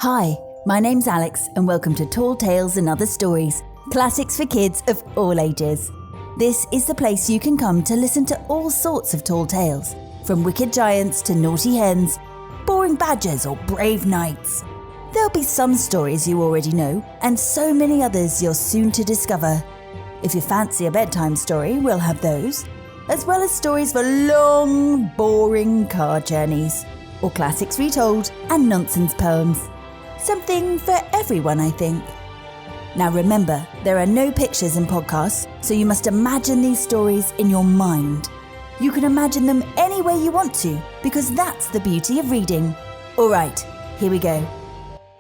Hi, my name's Alex and welcome to Tall Tales and Other Stories, classics for kids of all ages. This is the place you can come to listen to all sorts of tall tales, from wicked giants to naughty hens, boring badgers or brave knights. There'll be some stories you already know and so many others you're soon to discover. If you fancy a bedtime story, we'll have those, as well as stories for long, boring car journeys, or classics retold and nonsense poems. Something for everyone, I think. Now remember, there are no pictures in podcasts, so you must imagine these stories in your mind. You can imagine them any way you want to, because that's the beauty of reading. All right, here we go.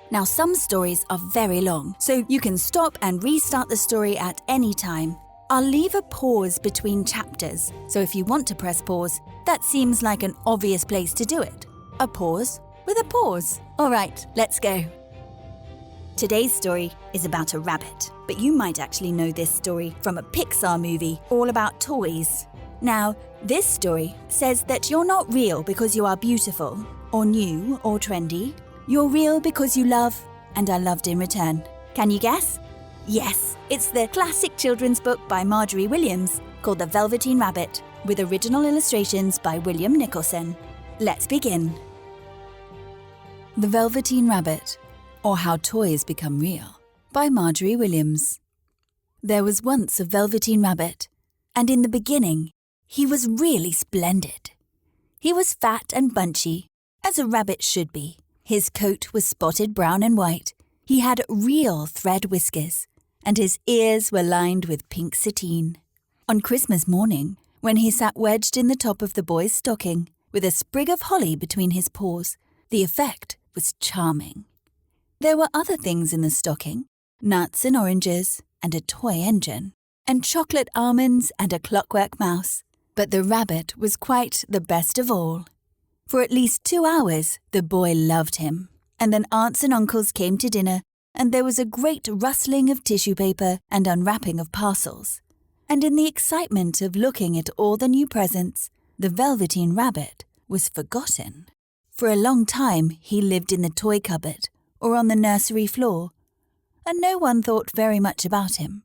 Now some stories are very long, so you can stop and restart the story at any time. I'll leave a pause between chapters, so if you want to press pause, that seems like an obvious place to do it. A pause with a pause. All right, let's go. Today's story is about a rabbit, but you might actually know this story from a Pixar movie all about toys. Now, this story says that you're not real because you are beautiful, or new, or trendy. You're real because you love and are loved in return. Can you guess? Yes, it's the classic children's book by Margery Williams called The Velveteen Rabbit, with original illustrations by William Nicholson. Let's begin. The Velveteen Rabbit, or How Toys Become Real, by Margery Williams. There was once a Velveteen Rabbit, and in the beginning, he was really splendid. He was fat and bunchy, as a rabbit should be. His coat was spotted brown and white. He had real thread whiskers, and his ears were lined with pink sateen. On Christmas morning, when he sat wedged in the top of the boy's stocking, with a sprig of holly between his paws, the effect was charming. There were other things in the stocking, nuts and oranges, and a toy engine, and chocolate almonds and a clockwork mouse. But the rabbit was quite the best of all. For at least 2 hours, the boy loved him. And then aunts and uncles came to dinner, and there was a great rustling of tissue paper and unwrapping of parcels. And in the excitement of looking at all the new presents, the Velveteen Rabbit was forgotten. For a long time, he lived in the toy cupboard or on the nursery floor, and no one thought very much about him.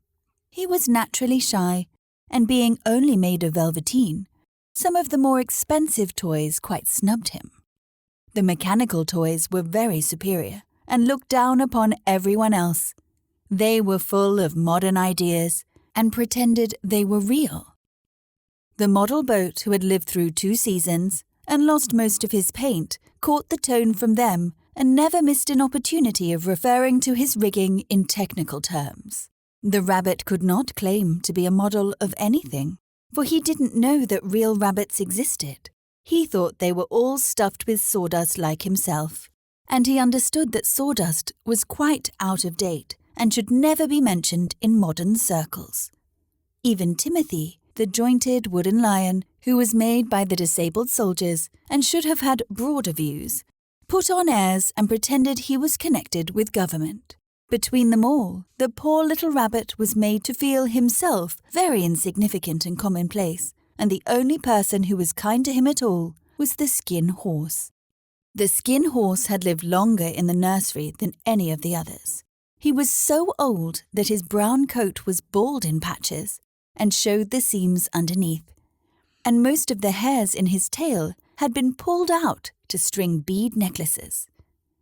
He was naturally shy, and being only made of velveteen, some of the more expensive toys quite snubbed him. The mechanical toys were very superior and looked down upon everyone else. They were full of modern ideas and pretended they were real. The model boat, who had lived through 2 seasons and lost most of his paint, caught the tone from them and never missed an opportunity of referring to his rigging in technical terms. The rabbit could not claim to be a model of anything, for he didn't know that real rabbits existed. He thought they were all stuffed with sawdust like himself, and he understood that sawdust was quite out of date and should never be mentioned in modern circles. Even Timothy, the jointed wooden lion, who was made by the disabled soldiers and should have had broader views, put on airs and pretended he was connected with government. Between them all, the poor little rabbit was made to feel himself very insignificant and commonplace, and the only person who was kind to him at all was the Skin Horse. The Skin Horse had lived longer in the nursery than any of the others. He was so old that his brown coat was bald in patches and showed the seams underneath, and most of the hairs in his tail had been pulled out to string bead necklaces.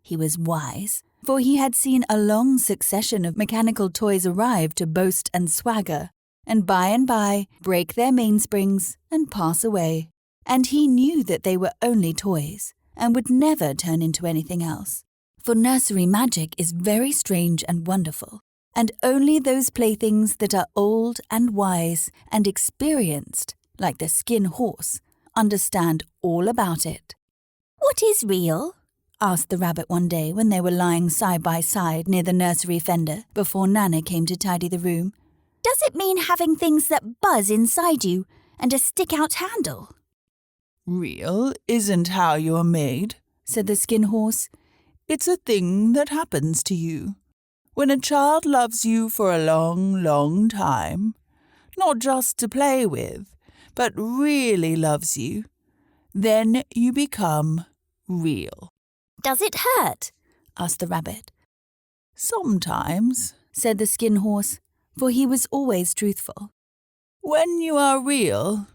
He was wise, for he had seen a long succession of mechanical toys arrive to boast and swagger, and by break their mainsprings and pass away. And he knew that they were only toys, and would never turn into anything else. For nursery magic is very strange and wonderful, and only those playthings that are old and wise and experienced, like the Skin Horse, understand all about it. "What is real?" asked the rabbit one day when they were lying side by side near the nursery fender before Nana came to tidy the room. "Does it mean having things that buzz inside you and a stick-out handle?" "Real isn't how you're made," said the Skin Horse. "It's a thing that happens to you. When a child loves you for a long, long time, not just to play with, but really loves you, then you become real." "Does it hurt?" asked the rabbit. Sometimes, said the Skin Horse, for he was always truthful. When you are real,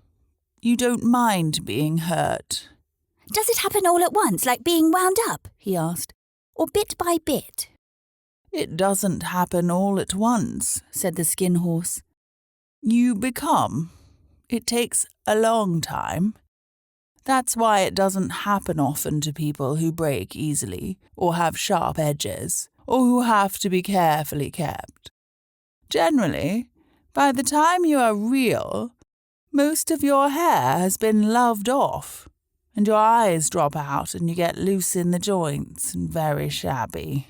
you don't mind being hurt. Does it happen all at once, like being wound up? He asked. Or bit by bit? It doesn't happen all at once, said the Skin Horse. You become. It takes a long time. That's why it doesn't happen often to people who break easily, or have sharp edges, or who have to be carefully kept. Generally, by the time you are real, most of your hair has been loved off, and your eyes drop out and you get loose in the joints and very shabby.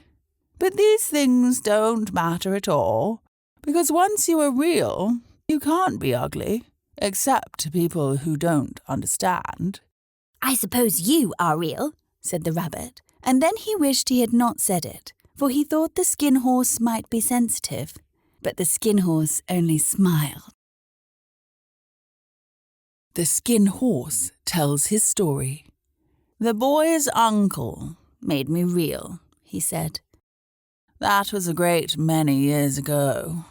But these things don't matter at all, because once you are real, you can't be ugly, except to people who don't understand. I suppose you are real, said the rabbit, and then he wished he had not said it, for he thought the Skin Horse might be sensitive. But the Skin Horse only smiled. The Skin Horse tells his story. The boy's uncle made me real, he said. That was a great many years ago.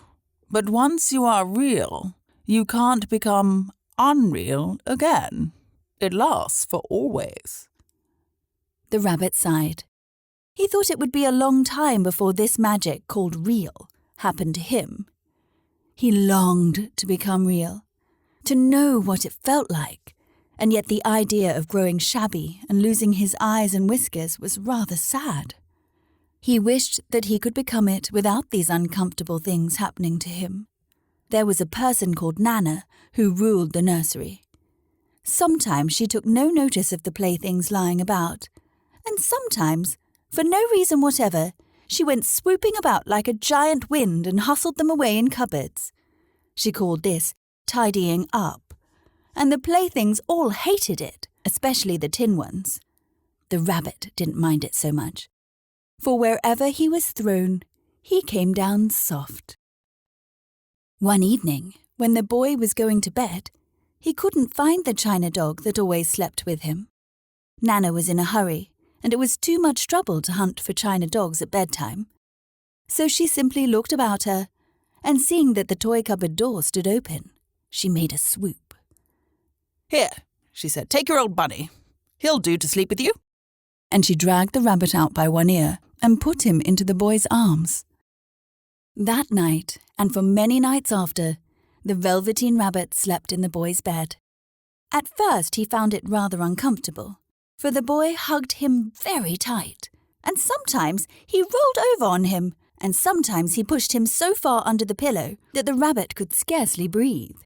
But once you are real, you can't become unreal again. It lasts for always. The rabbit sighed. He thought it would be a long time before this magic called real happened to him. He longed to become real, to know what it felt like, and yet the idea of growing shabby and losing his eyes and whiskers was rather sad. He wished that he could become it without these uncomfortable things happening to him. There was a person called Nana who ruled the nursery. Sometimes she took no notice of the playthings lying about, and sometimes, for no reason whatever, she went swooping about like a giant wind and hustled them away in cupboards. She called this tidying up, and the playthings all hated it, especially the tin ones. The rabbit didn't mind it so much, for wherever he was thrown, he came down soft. One evening, when the boy was going to bed, he couldn't find the china dog that always slept with him. Nana was in a hurry, and it was too much trouble to hunt for china dogs at bedtime. So she simply looked about her, and seeing that the toy cupboard door stood open, she made a swoop. Here, she said, take your old bunny. He'll do to sleep with you. And she dragged the rabbit out by one ear and put him into the boy's arms. That night, and for many nights after, the Velveteen Rabbit slept in the boy's bed. At first he found it rather uncomfortable, for the boy hugged him very tight, and sometimes he rolled over on him, and sometimes he pushed him so far under the pillow that the rabbit could scarcely breathe.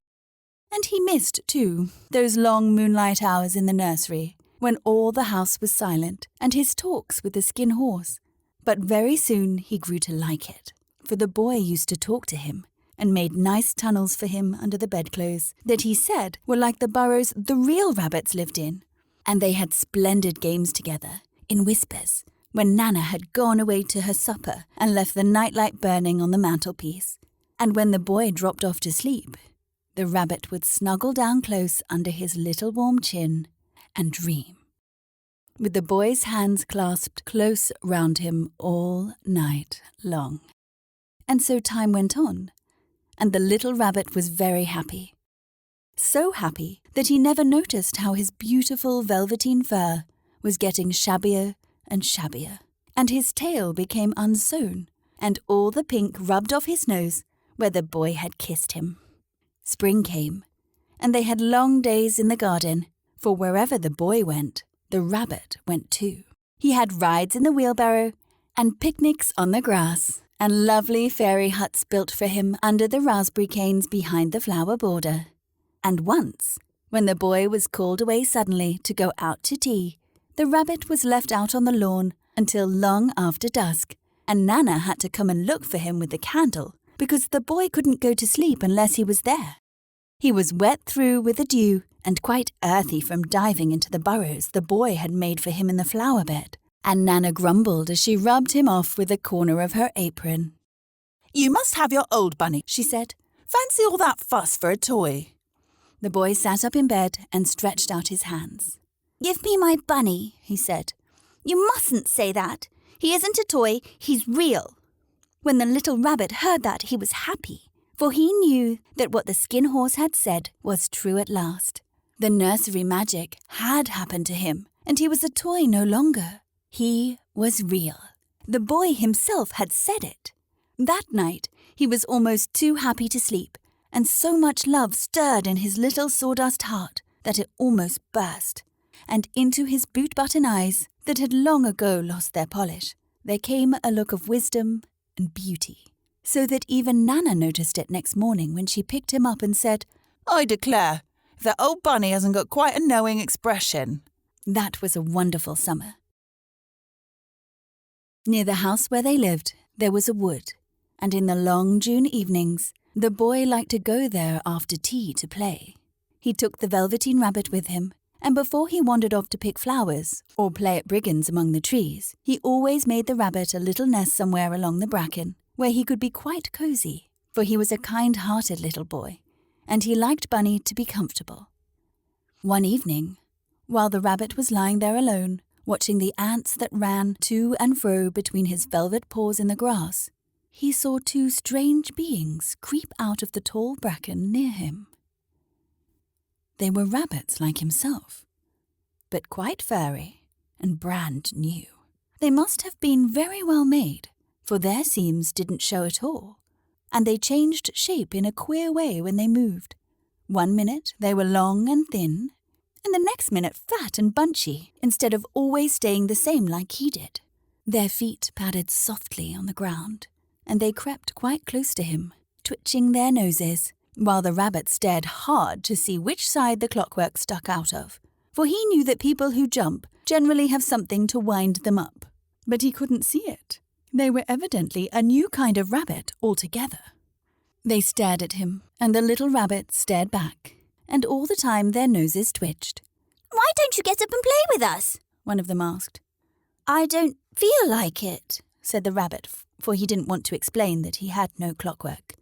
And he missed, too, those long moonlight hours in the nursery, when all the house was silent, and his talks with the Skin Horse. But very soon he grew to like it, for the boy used to talk to him, and made nice tunnels for him under the bedclothes that he said were like the burrows the real rabbits lived in. And they had splendid games together, in whispers, when Nana had gone away to her supper and left the nightlight burning on the mantelpiece. And when the boy dropped off to sleep, the rabbit would snuggle down close under his little warm chin and dream, with the boy's hands clasped close round him all night long. And so time went on, and the little rabbit was very happy. So happy that he never noticed how his beautiful velveteen fur was getting shabbier and shabbier, and his tail became unsewn, and all the pink rubbed off his nose where the boy had kissed him. Spring came, and they had long days in the garden, for wherever the boy went, the rabbit went too. He had rides in the wheelbarrow, and picnics on the grass, and lovely fairy huts built for him under the raspberry canes behind the flower border. And once, when the boy was called away suddenly to go out to tea, the rabbit was left out on the lawn until long after dusk, and Nana had to come and look for him with the candle, because the boy couldn't go to sleep unless he was there. He was wet through with the dew and quite earthy from diving into the burrows the boy had made for him in the flower bed, and Nana grumbled as she rubbed him off with a corner of her apron. You must have your old bunny, she said. Fancy all that fuss for a toy. The boy sat up in bed and stretched out his hands. Give me my bunny, he said. You mustn't say that. He isn't a toy, he's real." When the little rabbit heard that, he was happy, for he knew that what the skin horse had said was true at last. The nursery magic had happened to him, and he was a toy no longer. He was real. The boy himself had said it. That night, he was almost too happy to sleep, and so much love stirred in his little sawdust heart that it almost burst. And into his boot-button eyes that had long ago lost their polish, there came a look of wisdom and beauty, so that even Nana noticed it next morning when she picked him up and said, "I declare, if that old bunny hasn't got quite a knowing expression." That was a wonderful summer. Near the house where they lived, there was a wood, and in the long June evenings, the boy liked to go there after tea to play. He took the Velveteen Rabbit with him, and before he wandered off to pick flowers or play at brigands among the trees, he always made the rabbit a little nest somewhere along the bracken, where he could be quite cozy, for he was a kind-hearted little boy, and he liked Bunny to be comfortable. One evening, while the rabbit was lying there alone, watching the ants that ran to and fro between his velvet paws in the grass, he saw two strange beings creep out of the tall bracken near him. They were rabbits like himself, but quite furry and brand new. They must have been very well made, for their seams didn't show at all, and they changed shape in a queer way when they moved. One minute they were long and thin, and the next minute fat and bunchy, instead of always staying the same like he did. Their feet padded softly on the ground, and they crept quite close to him, twitching their noses, while the rabbit stared hard to see which side the clockwork stuck out of, for he knew that people who jump generally have something to wind them up. But he couldn't see it. They were evidently a new kind of rabbit altogether. They stared at him, and the little rabbit stared back, and all the time their noses twitched. "Why don't you get up and play with us?" one of them asked. "I don't feel like it," said the rabbit, for he didn't want to explain that he had no clockwork.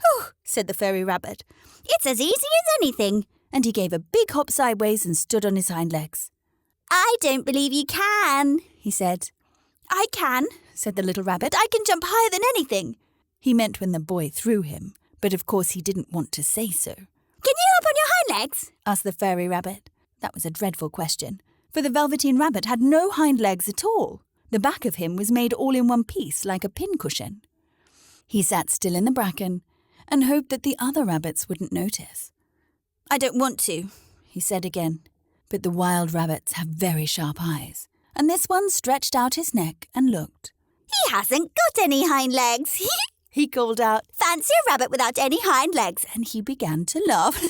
"Oh," said the furry rabbit, "it's as easy as anything," and he gave a big hop sideways and stood on his hind legs. "I don't believe you can," he said. "I can," said the little rabbit. "I can jump higher than anything." He meant when the boy threw him, but of course he didn't want to say so. "Can you hop on your hind legs?" asked the furry rabbit. That was a dreadful question, for the Velveteen Rabbit had no hind legs at all. The back of him was made all in one piece like a pincushion. He sat still in the bracken and hoped that the other rabbits wouldn't notice. "I don't want to," he said again. But the wild rabbits have very sharp eyes, and this one stretched out his neck and looked. "He hasn't got any hind legs," he called out. "Fancy a rabbit without any hind legs," and he began to laugh.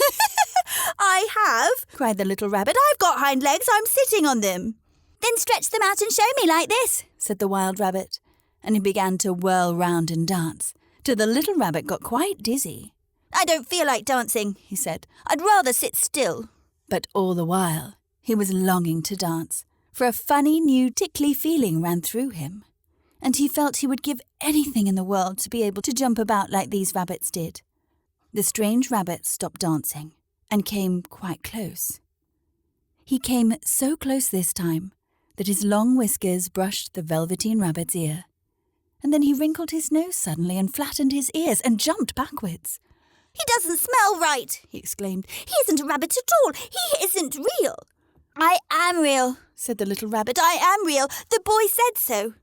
"I have," cried the little rabbit. "I've got hind legs. I'm sitting on them." "Then stretch them out and show me like this," said the wild rabbit, and he began to whirl round and dance, till the little rabbit got quite dizzy. "I don't feel like dancing," he said. "I'd rather sit still." But all the while, he was longing to dance, for a funny new tickly feeling ran through him, and he felt he would give anything in the world to be able to jump about like these rabbits did. The strange rabbit stopped dancing and came quite close. He came so close this time that his long whiskers brushed the Velveteen Rabbit's ear, and then he wrinkled his nose suddenly and flattened his ears and jumped backwards. "He doesn't smell right," he exclaimed. "He isn't a rabbit at all. He isn't real." "I am real," said the little rabbit. "I am real. The boy said so."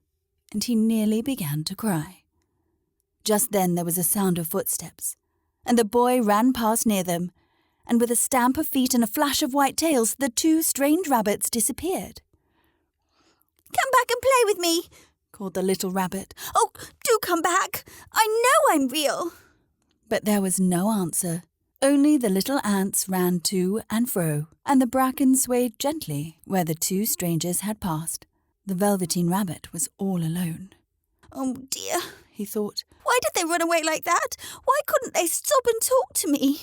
And he nearly began to cry. Just then there was a sound of footsteps, and the boy ran past near them, and with a stamp of feet and a flash of white tails, the two strange rabbits disappeared. "Come back and play with me," called the little rabbit. "Oh, do come back. I know I'm real." But there was no answer. Only the little ants ran to and fro, and the bracken swayed gently where the two strangers had passed. The Velveteen Rabbit was all alone. "Oh dear," he thought. "Why did they run away like that? Why couldn't they stop and talk to me?"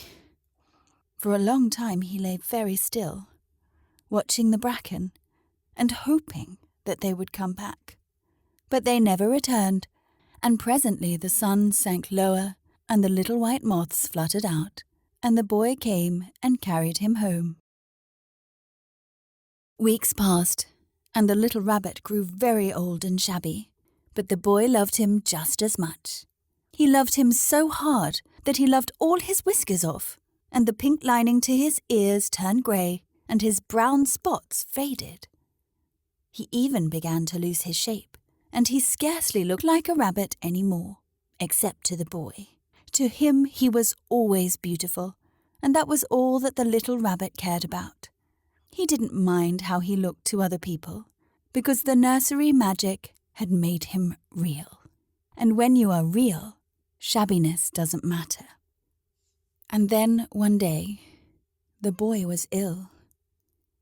For a long time he lay very still, watching the bracken and hoping that they would come back. But they never returned, and presently the sun sank lower and the little white moths fluttered out, and the boy came and carried him home. Weeks passed, and the little rabbit grew very old and shabby. But the boy loved him just as much. He loved him so hard that he loved all his whiskers off, and the pink lining to his ears turned grey, and his brown spots faded. He even began to lose his shape, and he scarcely looked like a rabbit any more, except to the boy. To him he was always beautiful, and that was all that the little rabbit cared about. He didn't mind how he looked to other people, because the nursery magic had made him real. And when you are real, shabbiness doesn't matter. And then one day, the boy was ill.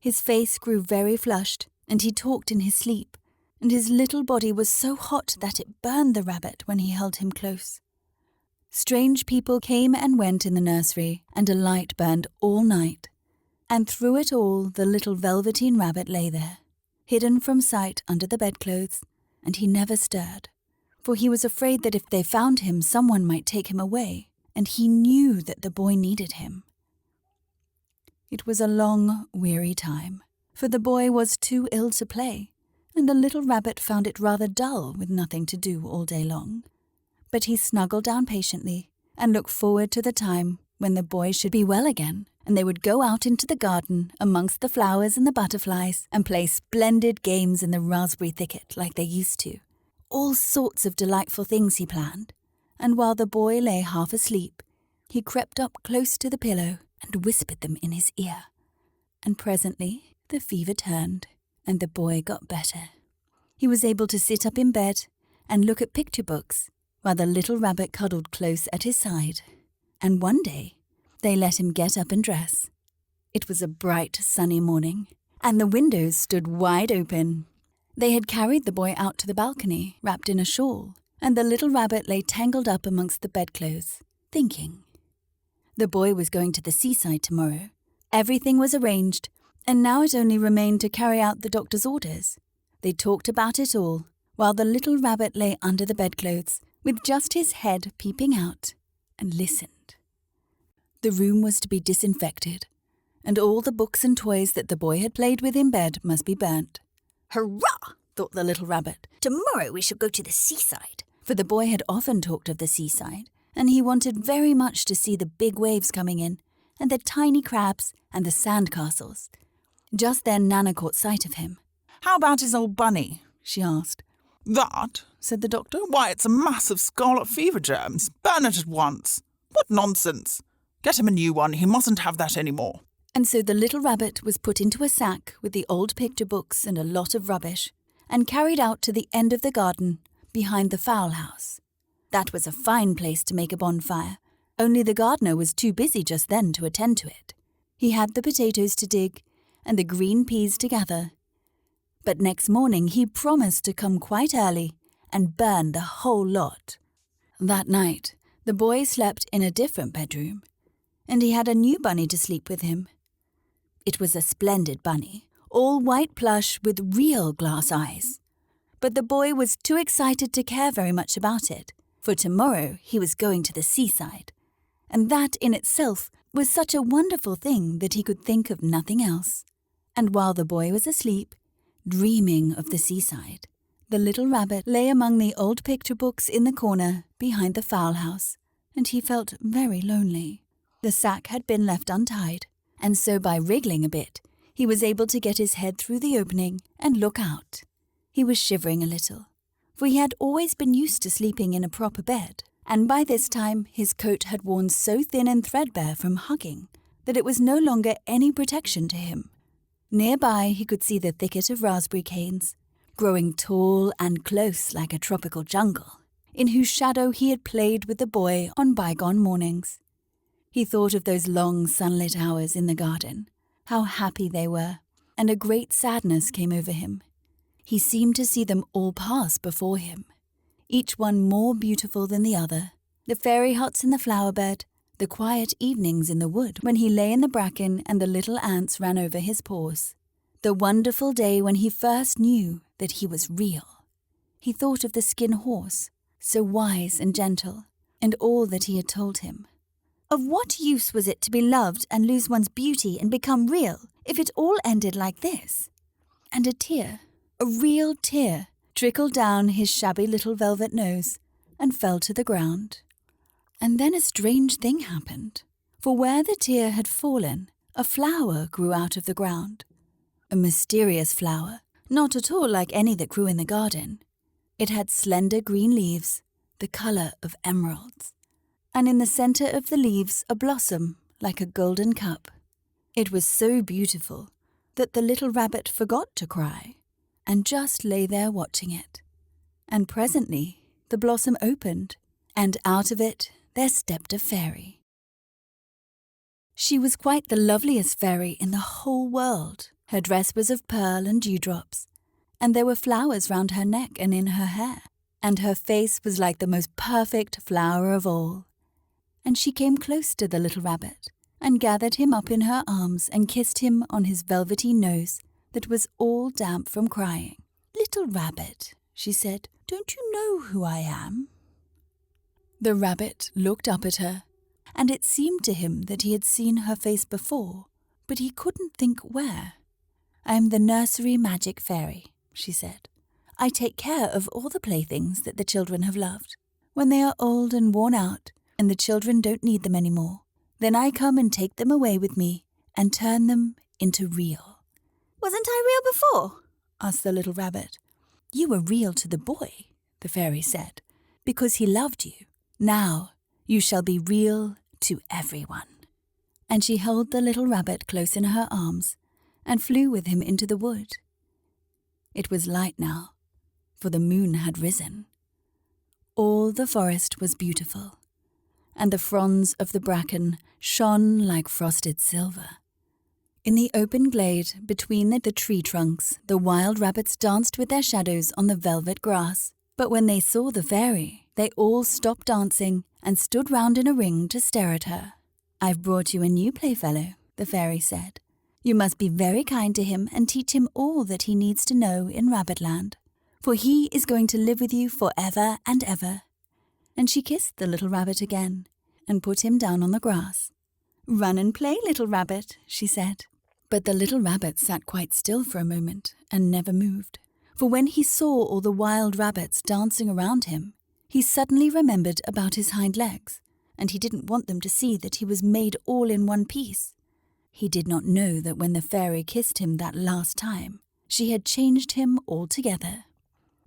His face grew very flushed, and he talked in his sleep, and his little body was so hot that it burned the rabbit when he held him close. Strange people came and went in the nursery, and a light burned all night. And through it all the little Velveteen Rabbit lay there, hidden from sight under the bedclothes, and he never stirred, for he was afraid that if they found him someone might take him away, and he knew that the boy needed him. It was a long, weary time, for the boy was too ill to play, and the little rabbit found it rather dull with nothing to do all day long. But he snuggled down patiently and looked forward to the time when the boy should be well again, and they would go out into the garden amongst the flowers and the butterflies and play splendid games in the raspberry thicket like they used to. All sorts of delightful things he planned, and while the boy lay half asleep, he crept up close to the pillow and whispered them in his ear. And presently the fever turned, and the boy got better. He was able to sit up in bed and look at picture books, while the little rabbit cuddled close at his side. And one day, they let him get up and dress. It was a bright, sunny morning, and the windows stood wide open. They had carried the boy out to the balcony, wrapped in a shawl, and the little rabbit lay tangled up amongst the bedclothes, thinking. The boy was going to the seaside tomorrow. Everything was arranged, and now it only remained to carry out the doctor's orders. They talked about it all, while the little rabbit lay under the bedclothes, with just his head peeping out, and listened. The room was to be disinfected, and all the books and toys that the boy had played with in bed must be burnt. "Hurrah!" thought the little rabbit. "Tomorrow we shall go to the seaside." For the boy had often talked of the seaside, and he wanted very much to see the big waves coming in, and the tiny crabs and the sand castles. Just then Nana caught sight of him. "How about his old bunny?" she asked. "That," said the doctor. "Why, it's a mass of scarlet fever germs. Burn it at once. What nonsense. Get him a new one. He mustn't have that any more." And so the little rabbit was put into a sack with the old picture books and a lot of rubbish, and carried out to the end of the garden, behind the fowl house. That was a fine place to make a bonfire, only the gardener was too busy just then to attend to it. He had the potatoes to dig, and the green peas to gather. But next morning he promised to come quite early and burn the whole lot. That night, the boy slept in a different bedroom, and he had a new bunny to sleep with him. It was a splendid bunny, all white plush with real glass eyes. But the boy was too excited to care very much about it, for tomorrow he was going to the seaside, and that in itself was such a wonderful thing that he could think of nothing else. And while the boy was asleep, dreaming of the seaside, the little rabbit lay among the old picture books in the corner behind the fowl house, and he felt very lonely. The sack had been left untied, and so by wriggling a bit, he was able to get his head through the opening and look out. He was shivering a little, for he had always been used to sleeping in a proper bed, and by this time his coat had worn so thin and threadbare from hugging that it was no longer any protection to him. Nearby he could see the thicket of raspberry canes, growing tall and close like a tropical jungle, in whose shadow he had played with the boy on bygone mornings. He thought of those long sunlit hours in the garden, how happy they were, and a great sadness came over him. He seemed to see them all pass before him, each one more beautiful than the other. The fairy huts in the flower bed, the quiet evenings in the wood when he lay in the bracken and the little ants ran over his paws, the wonderful day when he first knew that he was real. He thought of the skin horse, so wise and gentle, and all that he had told him. Of what use was it to be loved and lose one's beauty and become real if it all ended like this? And a tear A real tear trickled down his shabby little velvet nose and fell to the ground. And then a strange thing happened, for where the tear had fallen, a flower grew out of the ground. A mysterious flower, not at all like any that grew in the garden. It had slender green leaves, the colour of emeralds, and in the centre of the leaves a blossom like a golden cup. It was so beautiful that the little rabbit forgot to cry and just lay there watching it. And presently the blossom opened, and out of it there stepped a fairy. She was quite the loveliest fairy in the whole world. Her dress was of pearl and dewdrops, and there were flowers round her neck and in her hair, and her face was like the most perfect flower of all. And she came close to the little rabbit and gathered him up in her arms and kissed him on his velveteen nose that was all damp from crying. "Little rabbit," she said, "don't you know who I am?" The rabbit looked up at her, and it seemed to him that he had seen her face before, but he couldn't think where. "I am the nursery magic fairy," she said. "I take care of all the playthings that the children have loved. When they are old and worn out, and the children don't need them anymore, then I come and take them away with me and turn them into real." "Wasn't I real before?" asked the little rabbit. "You were real to the boy," the fairy said, "because he loved you. Now you shall be real to everyone." And she held the little rabbit close in her arms and flew with him into the wood. It was light now, for the moon had risen. All the forest was beautiful, and the fronds of the bracken shone like frosted silver. In the open glade between the tree trunks, the wild rabbits danced with their shadows on the velvet grass. But when they saw the fairy, they all stopped dancing and stood round in a ring to stare at her. "I've brought you a new playfellow," the fairy said. "You must be very kind to him and teach him all that he needs to know in Rabbitland, for he is going to live with you forever and ever." And she kissed the little rabbit again and put him down on the grass. "Run and play, little rabbit," she said. But the little rabbit sat quite still for a moment and never moved, for when he saw all the wild rabbits dancing around him, he suddenly remembered about his hind legs, and he didn't want them to see that he was made all in one piece. He did not know that when the fairy kissed him that last time, she had changed him altogether.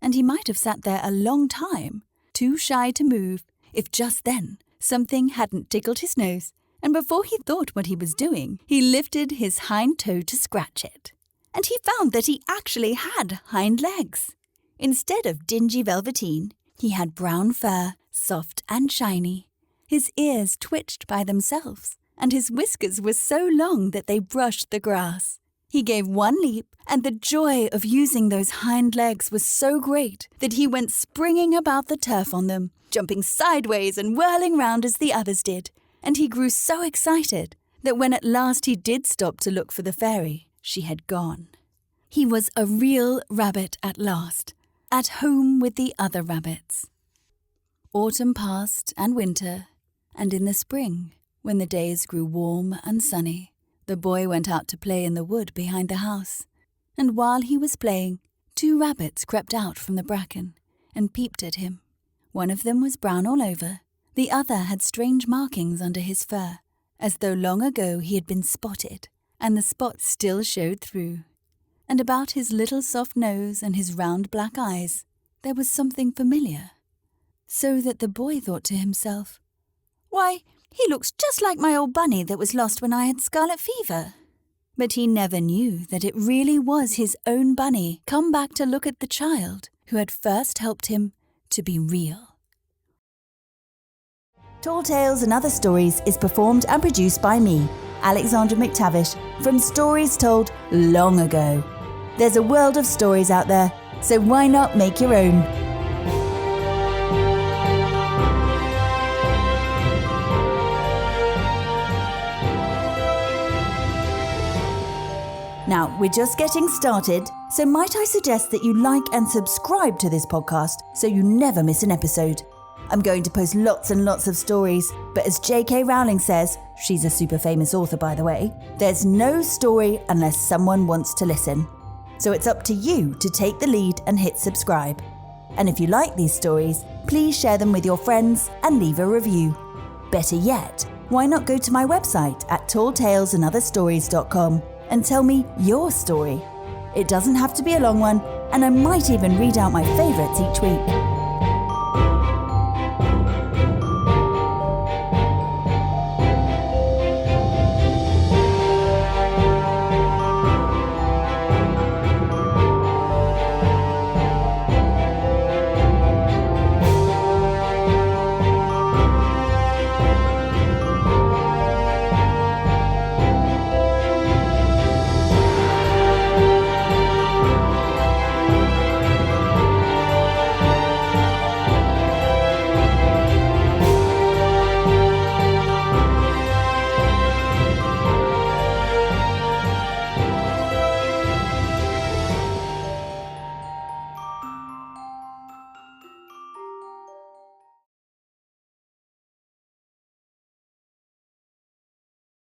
And he might have sat there a long time, too shy to move, if just then something hadn't tickled his nose, and before he thought what he was doing, he lifted his hind toe to scratch it. And he found that he actually had hind legs. Instead of dingy velveteen, he had brown fur, soft and shiny. His ears twitched by themselves, and his whiskers were so long that they brushed the grass. He gave one leap, and the joy of using those hind legs was so great that he went springing about the turf on them, jumping sideways and whirling round as the others did. And he grew so excited that when at last he did stop to look for the fairy, she had gone. He was a real rabbit at last, at home with the other rabbits. Autumn passed and winter, and in the spring, when the days grew warm and sunny, the boy went out to play in the wood behind the house. And while he was playing, 2 rabbits crept out from the bracken and peeped at him. One of them was brown all over. The other had strange markings under his fur, as though long ago he had been spotted, and the spots still showed through. And about his little soft nose and his round black eyes, there was something familiar. So that the boy thought to himself, "Why, he looks just like my old bunny that was lost when I had scarlet fever." But he never knew that it really was his own bunny come back to look at the child who had first helped him to be real. Tall Tales and Other Stories is performed and produced by me, Alexandra McTavish, from Stories Told Long Ago. There's a world of stories out there, so why not make your own? Now, we're just getting started, so might I suggest that you like and subscribe to this podcast so you never miss an episode. I'm going to post lots and lots of stories, but as J.K. Rowling says, she's a super famous author by the way, there's no story unless someone wants to listen. so it's up to you to take the lead and hit subscribe. And if you like these stories, please share them with your friends and leave a review. Better yet, why not go to my website at talltalesandotherstories.com and tell me your story? It doesn't have to be a long one, and I might even read out my favourites each week.